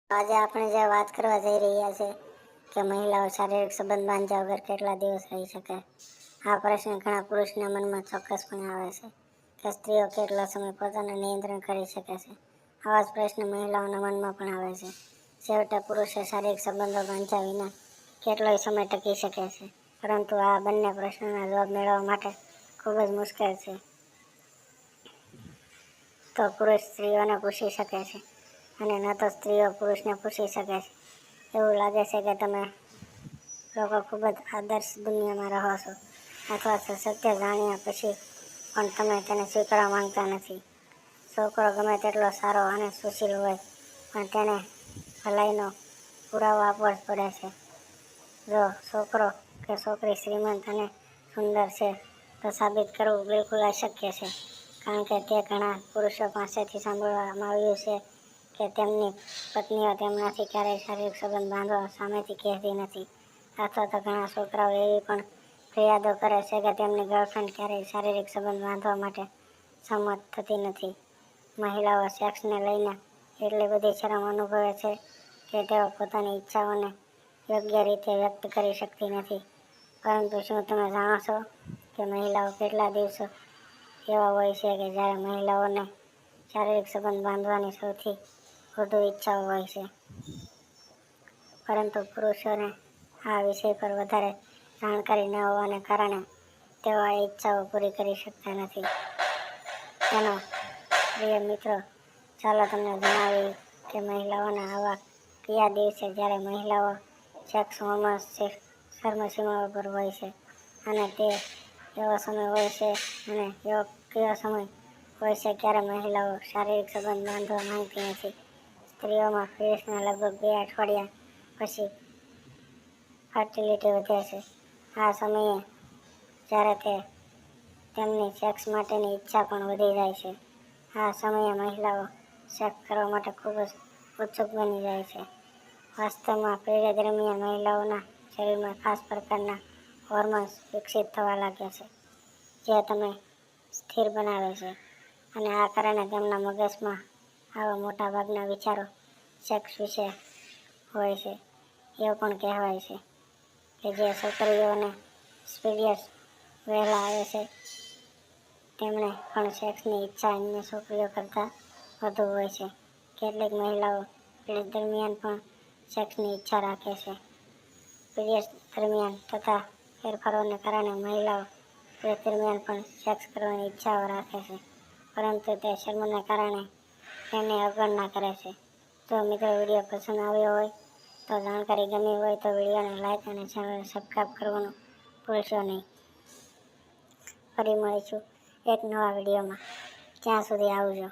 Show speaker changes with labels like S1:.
S1: આજે આપણે જે વાત કરવા જઈ રહ્યા છે કે મહિલાઓ શારીરિક સંબંધ બાંધ્યા વગર કેટલા દિવસ રહી શકે. આ પ્રશ્ન ઘણા પુરુષના મનમાં ચોક્કસપણે આવે છે કે સ્ત્રીઓ કેટલો સમય પોતાનું નિયંત્રણ કરી શકે છે. આવા જ પ્રશ્ન મહિલાઓના મનમાં પણ આવે છે. છેવટે પુરુષે શારીરિક સંબંધો બાંધ્યા વિના કેટલોય સમય ટકી શકે છે, પરંતુ આ બંને પ્રશ્નોના જવાબ મેળવવા માટે ખૂબ જ મુશ્કેલ છે. તો પુરુષ સ્ત્રીઓને પૂછી શકે છે અને ન તો સ્ત્રીઓ પુરુષને પૂછી શકે છે. એવું લાગે છે કે તમે લોકો ખૂબ જ આદર્શ દુનિયામાં રહો છો, અથવા તો સત્ય જાણ્યા પછી પણ તમે તેને સ્વીકારવા માંગતા નથી. છોકરો ગમે તેટલો સારો અને સુશીલ હોય, પણ તેને ભલાઈનો પુરાવો આપવો જ પડે છે. જો છોકરો કે છોકરી શ્રીમંત અને સુંદર છે, તો સાબિત કરવું બિલકુલ અશક્ય છે, કારણ કે તે ઘણા પુરુષો પાસેથી સાંભળવામાં આવ્યું છે કે તેમની પત્નીઓ તેમનાથી ક્યારેય શારીરિક સંબંધ બાંધવા સામેથી કહેતી નથી, અથવા તો ઘણા છોકરાઓ એવી પણ ફરિયાદો કરે છે કે તેમની ગર્લફ્રેન્ડ ક્યારેય શારીરિક સંબંધ બાંધવા માટે સંમત થતી નથી. મહિલાઓ સેક્સને લઈને એટલી બધી શરમ અનુભવે છે કે તેઓ પોતાની ઈચ્છાઓને યોગ્ય રીતે વ્યક્ત કરી શકતી નથી. પરંતુ શું તમે જાણો છો કે મહિલાઓ કેટલા દિવસો એવા હોય છે કે જ્યારે મહિલાઓને શારીરિક સંબંધ બાંધવાની સૌથી વધુ ઈચ્છાઓ હોય છે, પરંતુ પુરુષોને આ વિષય પર વધારે જાણકારી ન હોવાને કારણે તેઓ આ ઈચ્છાઓ પૂરી કરી શકતા નથી. તેનો પ્રિય મિત્રો, ચાલો તમને જણાવીએ કે મહિલાઓના આવા કયા દિવસે જ્યારે મહિલાઓ સેક્સ હોર્મોન્સ ચરમસીમા પર હોય છે, અને તે એવો સમય હોય છે, અને એવો કયો સમય હોય છે ક્યારે મહિલાઓ શારીરિક સંબંધ બાંધવા માંગતી નથી. સ્ત્રીઓમાં પીરિયડ્સના લગભગ 2 અઠવાડિયા પછી ફર્ટિલિટી વધે છે. આ સમયે જ્યારે તેમની સેક્સ માટેની ઈચ્છા પણ વધી જાય છે. આ સમયે મહિલાઓ સેક્સ કરવા માટે ખૂબ જ ઉત્સુક બની જાય છે. વાસ્તવમાં પીરિયડ દરમિયાન મહિલાઓના શરીરમાં ખાસ પ્રકારના હોર્મોન્સ વિકસિત થવા લાગે છે, જે તેમને સ્થિર બનાવે છે, અને આ કારણે તેમના મગજમાં આવા મોટાભાગના વિચારો સેક્સ વિશે હોય છે. એવું પણ કહેવાય છે કે જે છોકરીઓને પીરિયડ્સ વહેલા આવે છે, તેમણે પણ સેક્સની ઈચ્છા અન્ય છોકરીઓ કરતાં વધુ હોય છે. કેટલીક મહિલાઓ પીરિયડ દરમિયાન પણ સેક્સની ઈચ્છા રાખે છે. પીરિયડ્સ દરમિયાન થતા ફેરફારોને કારણે મહિલાઓ પીરિયડ દરમિયાન પણ સેક્સ કરવાની ઈચ્છાઓ રાખે છે, પરંતુ તે શરમને કારણે તેની અવગણના કરે છે. જો મિત્રો વિડીયો પસંદ આવ્યો હોય તો જાણકારી ગમી હોય તો વિડીયોને લાઈક અને ચેનલને સબસ્ક્રાઈબ કરવાનું ભૂલશો નહીં. ફરી મળીશું એક નવા વિડીયોમાં. ત્યાં સુધી આવજો.